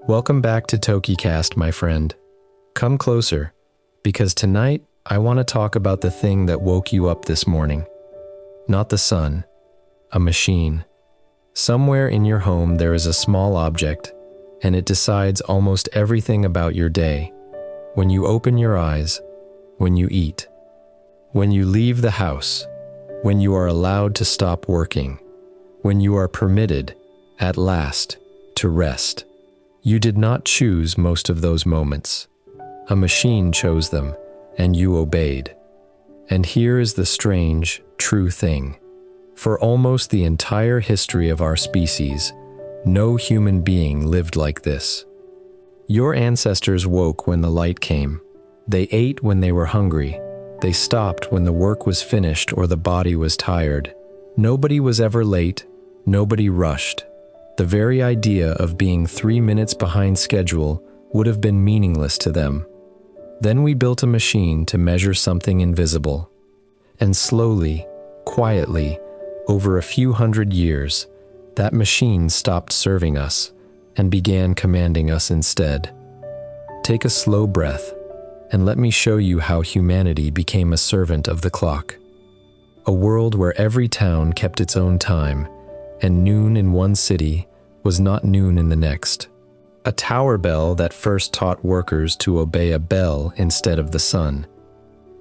Welcome back to TokiCast, my friend. Come closer, because tonight I want to talk about the thing that woke you up this morning. Not the sun, a machine. Somewhere in your home there is a small object, and it decides almost everything about your day. When you open your eyes, when you eat, when you leave the house, when you are allowed to stop working, when you are permitted, at last, to rest. You did not choose most of those moments. A machine chose them, and you obeyed. And here is the strange, true thing. For almost the entire history of our species, no human being lived like this. Your ancestors woke when the light came. They ate when they were hungry. They stopped when the work was finished or the body was tired. Nobody was ever late. Nobody rushed. The very idea of being 3 minutes behind schedule would have been meaningless to them. Then we built a machine to measure something invisible. And slowly, quietly, over a few hundred years, that machine stopped serving us and began commanding us instead. Take a slow breath, and let me show you how humanity became a servant of the clock. A world where every town kept its own time, and noon in one city was not noon in the next. A tower bell that first taught workers to obey a bell instead of the sun.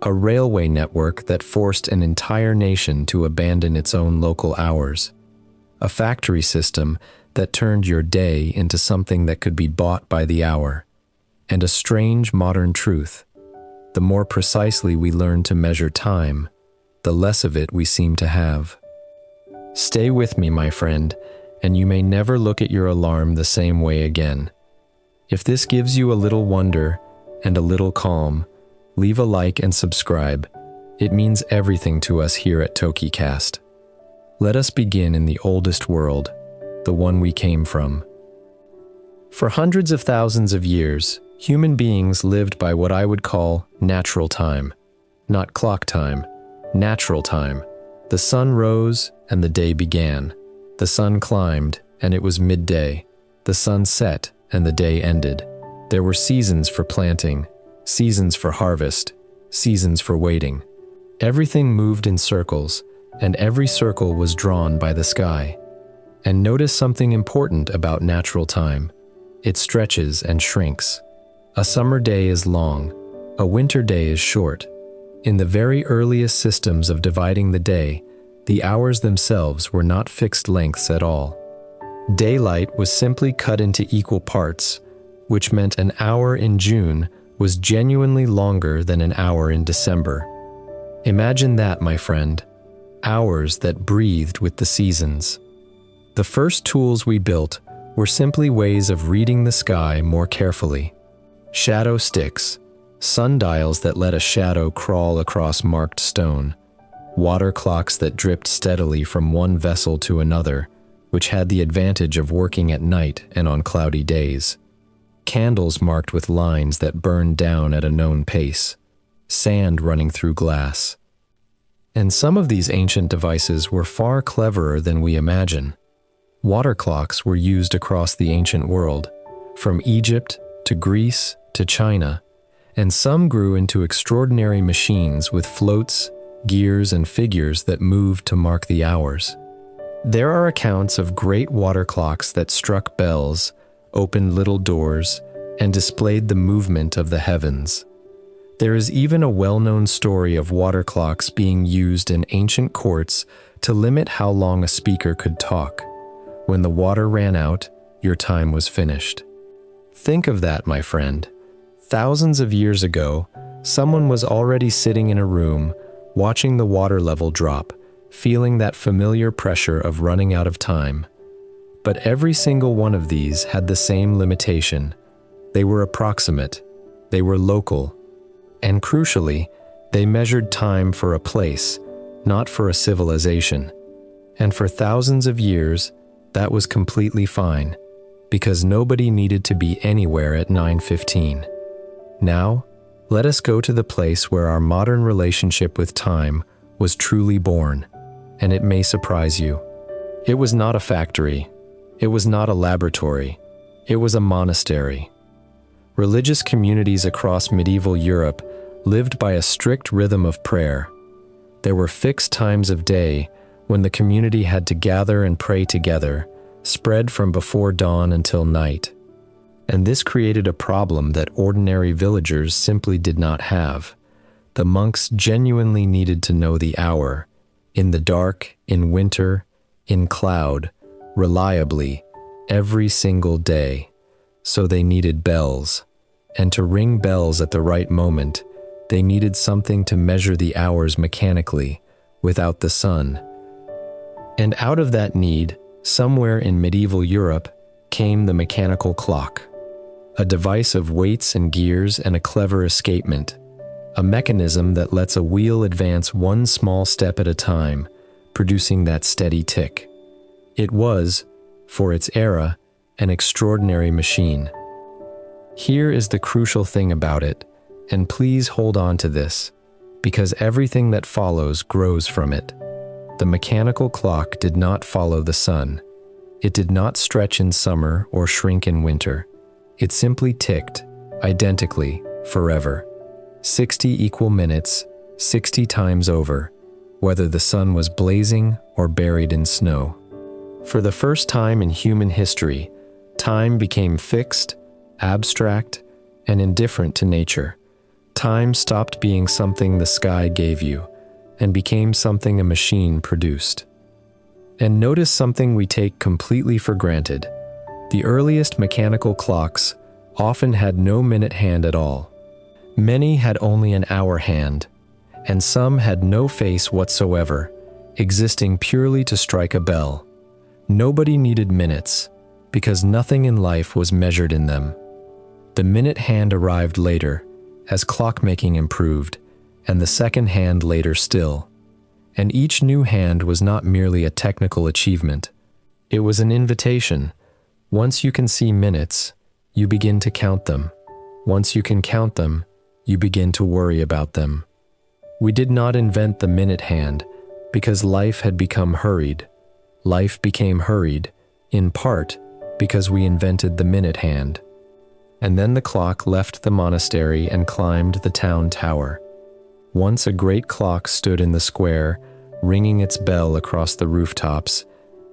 A railway network that forced an entire nation to abandon its own local hours. A factory system that turned your day into something that could be bought by the hour. And a strange modern truth. The more precisely we learn to measure time, the less of it we seem to have. Stay with me, my friend, and you may never look at your alarm the same way again. If this gives you a little wonder and a little calm, leave a like and subscribe. It means everything to us here at TokiCast. Let us begin in the oldest world, the one we came from. For hundreds of thousands of years, human beings lived by what I would call natural time. Not clock time, natural time. The sun rose and the day began. The sun climbed and it was midday. The sun set and the day ended. There were seasons for planting, seasons for harvest, seasons for waiting. Everything moved in circles, and every circle was drawn by the sky. And notice something important about natural time. It stretches and shrinks. A summer day is long, a winter day is short. In the very earliest systems of dividing the day, the hours themselves were not fixed lengths at all. Daylight was simply cut into equal parts, which meant an hour in June was genuinely longer than an hour in December. Imagine that, my friend. Hours that breathed with the seasons. The first tools we built were simply ways of reading the sky more carefully. Shadow sticks, sundials that let a shadow crawl across marked stone, water clocks that dripped steadily from one vessel to another, which had the advantage of working at night and on cloudy days. Candles marked with lines that burned down at a known pace, sand running through glass. And some of these ancient devices were far cleverer than we imagine. Water clocks were used across the ancient world, from Egypt to Greece to China, and some grew into extraordinary machines with floats, gears, and figures that moved to mark the hours. There are accounts of great water clocks that struck bells, opened little doors, and displayed the movement of the heavens. There is even a well-known story of water clocks being used in ancient courts to limit how long a speaker could talk. When the water ran out, your time was finished. Think of that, my friend. Thousands of years ago, someone was already sitting in a room, watching the water level drop, feeling that familiar pressure of running out of time. But every single one of these had the same limitation. They were approximate, they were local, and crucially, they measured time for a place, not for a civilization. And for thousands of years, that was completely fine, because nobody needed to be anywhere at 9:15. Now, let us go to the place where our modern relationship with time was truly born, and it may surprise you. It was not a factory. It was not a laboratory. It was a monastery. Religious communities across medieval Europe lived by a strict rhythm of prayer. There were fixed times of day when the community had to gather and pray together, spread from before dawn until night. And this created a problem that ordinary villagers simply did not have. The monks genuinely needed to know the hour, in the dark, in winter, in cloud, reliably, every single day. So they needed bells. And to ring bells at the right moment, they needed something to measure the hours mechanically, without the sun. And out of that need, somewhere in medieval Europe, came the mechanical clock. A device of weights and gears and a clever escapement. A mechanism that lets a wheel advance one small step at a time, producing that steady tick. It was, for its era, an extraordinary machine. Here is the crucial thing about it, and please hold on to this, because everything that follows grows from it. The mechanical clock did not follow the sun. It did not stretch in summer or shrink in winter. It simply ticked, identically, forever. 60 equal minutes, 60 times over, whether the sun was blazing or buried in snow. For the first time in human history, time became fixed, abstract, and indifferent to nature. Time stopped being something the sky gave you, and became something a machine produced. And notice something we take completely for granted. The earliest mechanical clocks often had no minute hand at all. Many had only an hour hand, and some had no face whatsoever, existing purely to strike a bell. Nobody needed minutes, because nothing in life was measured in them. The minute hand arrived later, as clockmaking improved, and the second hand later still. And each new hand was not merely a technical achievement. It was an invitation. Once you can see minutes, you begin to count them. Once you can count them, you begin to worry about them. We did not invent the minute hand because life had become hurried. Life became hurried, in part, because we invented the minute hand. And then the clock left the monastery and climbed the town tower. Once a great clock stood in the square, ringing its bell across the rooftops.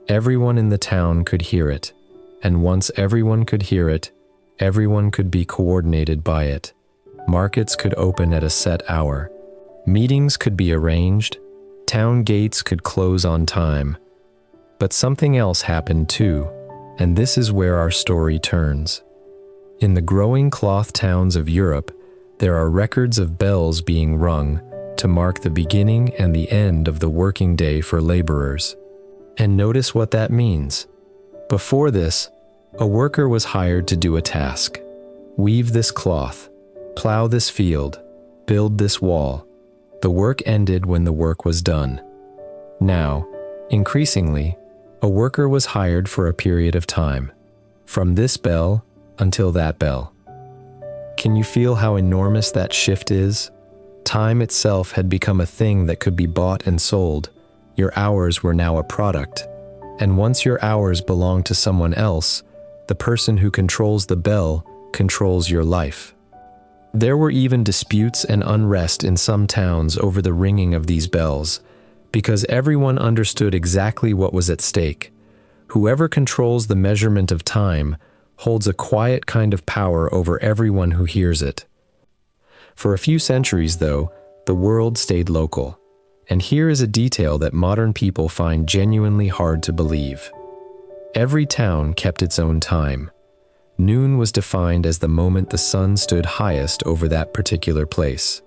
Everyone in the town could hear it. And once everyone could hear it, everyone could be coordinated by it. Markets could open at a set hour. Meetings could be arranged. Town gates could close on time. But something else happened too, and this is where our story turns. In the growing cloth towns of Europe, there are records of bells being rung to mark the beginning and the end of the working day for laborers. And notice what that means. Before this, a worker was hired to do a task. Weave this cloth, plow this field, build this wall. The work ended when the work was done. Now, increasingly, a worker was hired for a period of time, from this bell until that bell. Can you feel how enormous that shift is? Time itself had become a thing that could be bought and sold. Your hours were now a product. And once your hours belong to someone else, the person who controls the bell controls your life. There were even disputes and unrest in some towns over the ringing of these bells, because everyone understood exactly what was at stake. Whoever controls the measurement of time holds a quiet kind of power over everyone who hears it. For a few centuries, though, the world stayed local. And here is a detail that modern people find genuinely hard to believe. Every town kept its own time. Noon was defined as the moment the sun stood highest over that particular place.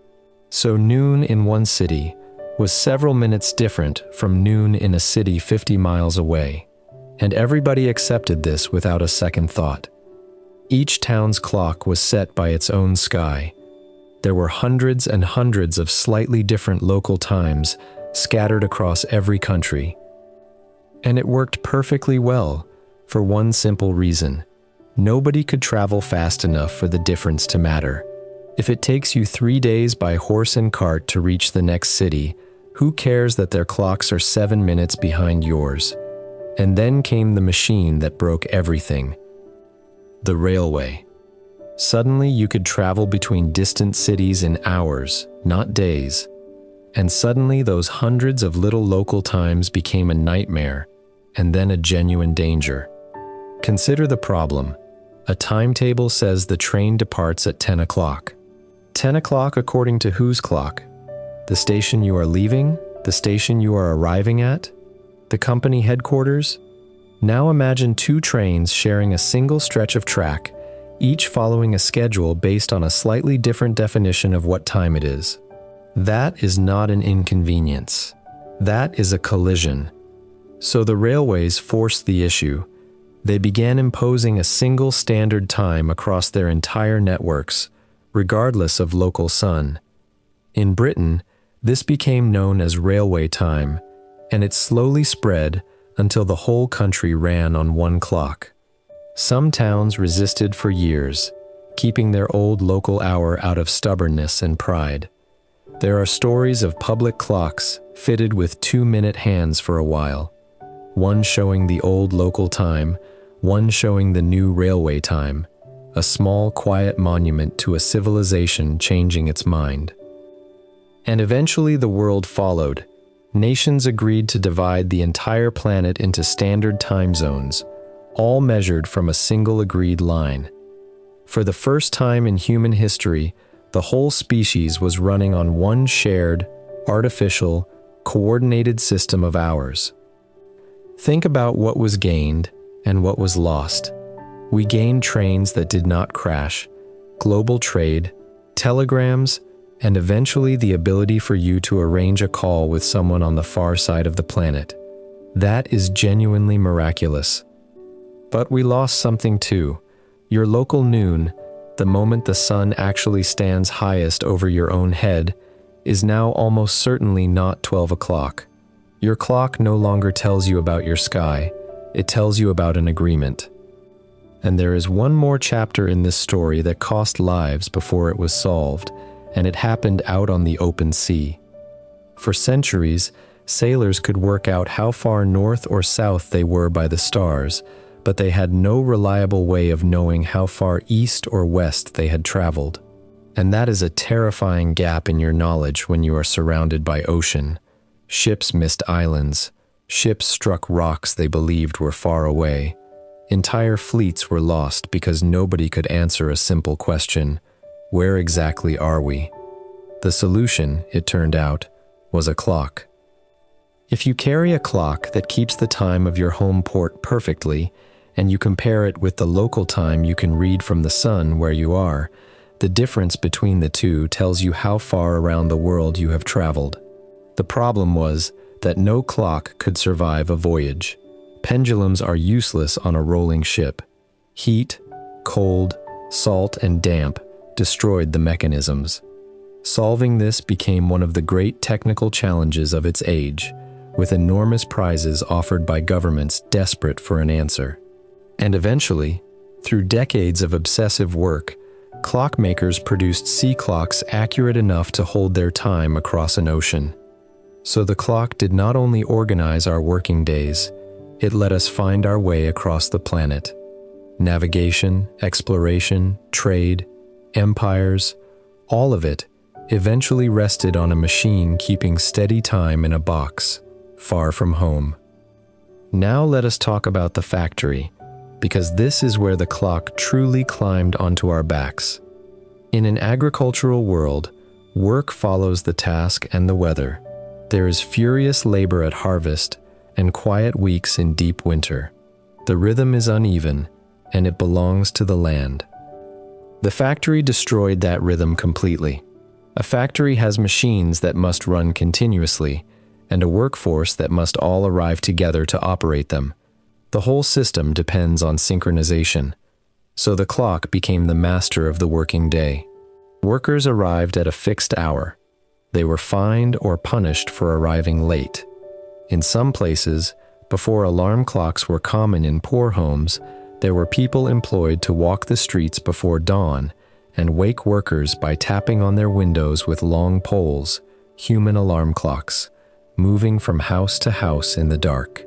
So noon in one city was several minutes different from noon in a city 50 miles away, and everybody accepted this without a second thought. Each town's clock was set by its own sky. There were hundreds and hundreds of slightly different local times scattered across every country. And it worked perfectly well, for one simple reason. Nobody could travel fast enough for the difference to matter. If it takes you 3 days by horse and cart to reach the next city, who cares that their clocks are 7 minutes behind yours? And then came the machine that broke everything. The railway. Suddenly you could travel between distant cities in hours, not days. And suddenly those hundreds of little local times became a nightmare, and then a genuine danger. Consider the problem. A timetable says the train departs at 10 o'clock. 10 o'clock according to whose clock? The station you are leaving? The station you are arriving at? The company headquarters? Now imagine two trains sharing a single stretch of track, each following a schedule based on a slightly different definition of what time it is. That is not an inconvenience. That is a collision. So the railways forced the issue. They began imposing a single standard time across their entire networks, regardless of local sun. In Britain, this became known as railway time, and it slowly spread until the whole country ran on one clock. Some towns resisted for years, keeping their old local hour out of stubbornness and pride. There are stories of public clocks fitted with 2-minute hands for a while, one showing the old local time, one showing the new railway time, a small quiet monument to a civilization changing its mind. And eventually the world followed. Nations agreed to divide the entire planet into standard time zones, all measured from a single agreed line. For the first time in human history, the whole species was running on one shared, artificial, coordinated system of hours. Think about what was gained and what was lost. We gained trains that did not crash, global trade, telegrams, and eventually the ability for you to arrange a call with someone on the far side of the planet. That is genuinely miraculous. But we lost something too. Your local noon, the moment the sun actually stands highest over your own head, is now almost certainly not 12 o'clock. Your clock no longer tells you about your sky, it tells you about an agreement. And there is one more chapter in this story that cost lives before it was solved, and it happened out on the open sea. For centuries, sailors could work out how far north or south they were by the stars, but they had no reliable way of knowing how far east or west they had traveled. And that is a terrifying gap in your knowledge when you are surrounded by ocean. Ships missed islands. Ships struck rocks they believed were far away. Entire fleets were lost because nobody could answer a simple question: where exactly are we? The solution, it turned out, was a clock. If you carry a clock that keeps the time of your home port perfectly, and you compare it with the local time you can read from the sun where you are, the difference between the two tells you how far around the world you have traveled. The problem was that no clock could survive a voyage. Pendulums are useless on a rolling ship. Heat, cold, salt, and damp destroyed the mechanisms. Solving this became one of the great technical challenges of its age, with enormous prizes offered by governments desperate for an answer. And eventually, through decades of obsessive work, clockmakers produced sea clocks accurate enough to hold their time across an ocean. So the clock did not only organize our working days, it let us find our way across the planet. Navigation, exploration, trade, empires, all of it eventually rested on a machine keeping steady time in a box, far from home. Now let us talk about the factory, because this is where the clock truly climbed onto our backs. In an agricultural world, work follows the task and the weather. There is furious labor at harvest and quiet weeks in deep winter. The rhythm is uneven, and it belongs to the land. The factory destroyed that rhythm completely. A factory has machines that must run continuously, and a workforce that must all arrive together to operate them. The whole system depends on synchronization. So the clock became the master of the working day. Workers arrived at a fixed hour. They were fined or punished for arriving late. In some places, before alarm clocks were common in poor homes, there were people employed to walk the streets before dawn and wake workers by tapping on their windows with long poles, human alarm clocks, moving from house to house in the dark.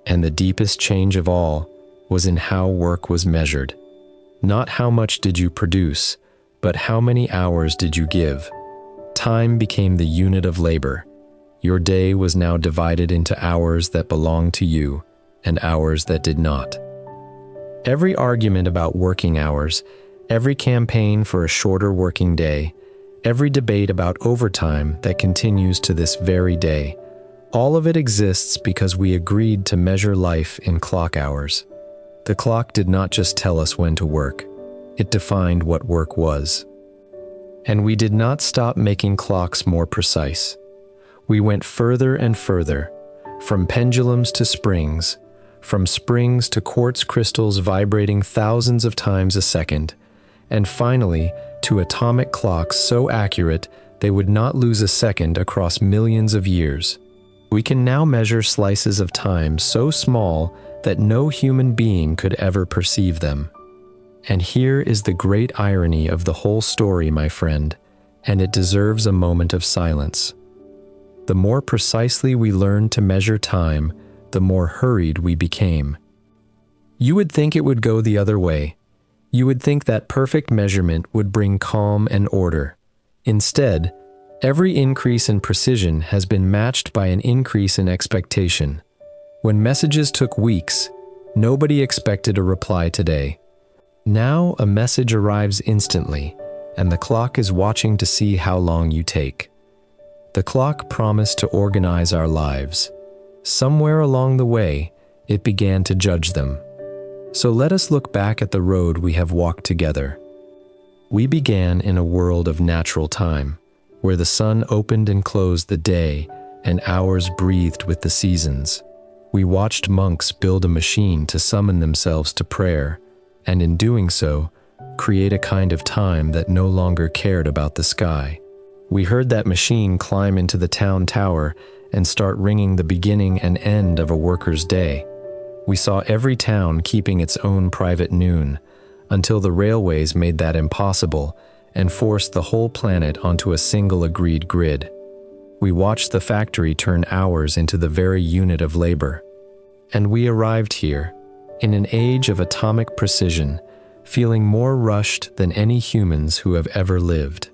And the deepest change of all was in how work was measured. Not how much did you produce, but how many hours did you give. Time became the unit of labor. Your day was now divided into hours that belonged to you and hours that did not. Every argument about working hours, every campaign for a shorter working day, every debate about overtime that continues to this very day, all of it exists because we agreed to measure life in clock hours. The clock did not just tell us when to work, it defined what work was. And we did not stop making clocks more precise. We went further and further, from pendulums to springs, from springs to quartz crystals vibrating thousands of times a second, and finally to atomic clocks so accurate they would not lose a second across millions of years. We can now measure slices of time so small that no human being could ever perceive them. And here is the great irony of the whole story, my friend, and it deserves a moment of silence. The more precisely we learned to measure time, the more hurried we became. You would think it would go the other way. You would think that perfect measurement would bring calm and order. Instead, every increase in precision has been matched by an increase in expectation. When messages took weeks, nobody expected a reply today. Now a message arrives instantly, and the clock is watching to see how long you take. The clock promised to organize our lives. Somewhere along the way, it began to judge them. So let us look back at the road we have walked together. We began in a world of natural time, where the sun opened and closed the day and hours breathed with the seasons. We watched monks build a machine to summon themselves to prayer, and in doing so, create a kind of time that no longer cared about the sky. We heard that machine climb into the town tower and start ringing the beginning and end of a worker's day. We saw every town keeping its own private noon, until the railways made that impossible and forced the whole planet onto a single agreed grid. We watched the factory turn hours into the very unit of labor. And we arrived here, in an age of atomic precision, feeling more rushed than any humans who have ever lived.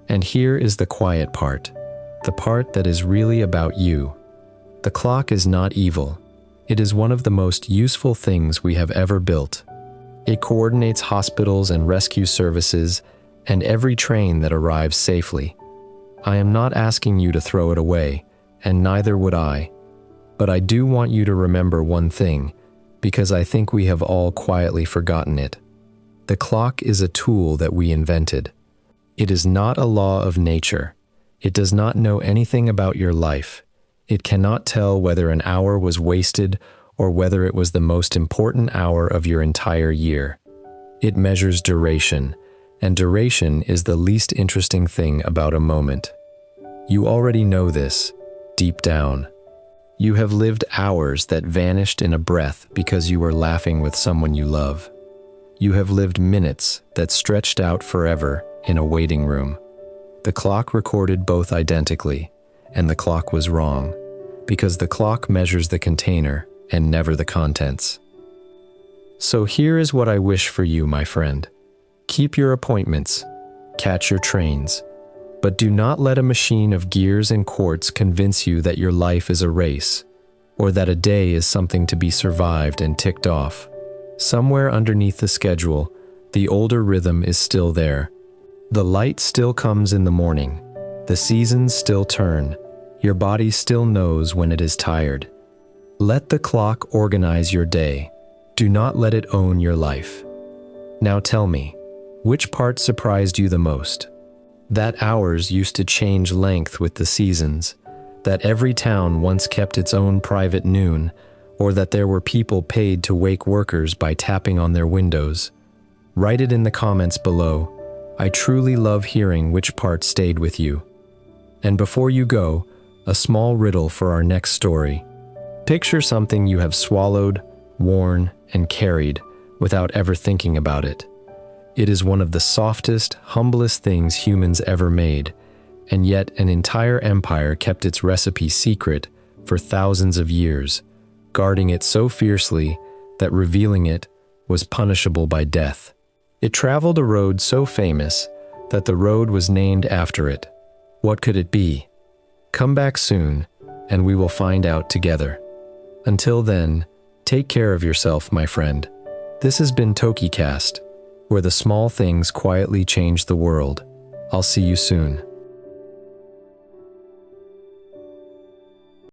And here is the quiet part, the part that is really about you. The clock is not evil. It is one of the most useful things we have ever built. It coordinates hospitals and rescue services and every train that arrives safely. I am not asking you to throw it away, and neither would I. But I do want you to remember one thing, because I think we have all quietly forgotten it. The clock is a tool that we invented. It is not a law of nature. It does not know anything about your life. It cannot tell whether an hour was wasted or whether it was the most important hour of your entire year. It measures duration, and duration is the least interesting thing about a moment. You already know this, deep down. You have lived hours that vanished in a breath because you were laughing with someone you love. You have lived minutes that stretched out forever in a waiting room. The clock recorded both identically, and the clock was wrong, because the clock measures the container and never the contents. So here is what I wish for you, my friend. Keep your appointments, catch your trains, but do not let a machine of gears and quartz convince you that your life is a race, or that a day is something to be survived and ticked off. Somewhere underneath the schedule, the older rhythm is still there. The light still comes in the morning. The seasons still turn. Your body still knows when it is tired. Let the clock organize your day. Do not let it own your life. Now tell me, which part surprised you the most? That hours used to change length with the seasons, that every town once kept its own private noon, or that there were people paid to wake workers by tapping on their windows. Write it in the comments below. I truly love hearing which part stayed with you. And before you go, a small riddle for our next story. Picture something you have swallowed, worn, and carried without ever thinking about it. It is one of the softest, humblest things humans ever made, and yet an entire empire kept its recipe secret for thousands of years, guarding it so fiercely that revealing it was punishable by death. It traveled a road so famous that the road was named after it. What could it be? Come back soon, and we will find out together. Until then, take care of yourself, my friend. This has been TokiCast, where the small things quietly change the world. I'll see you soon.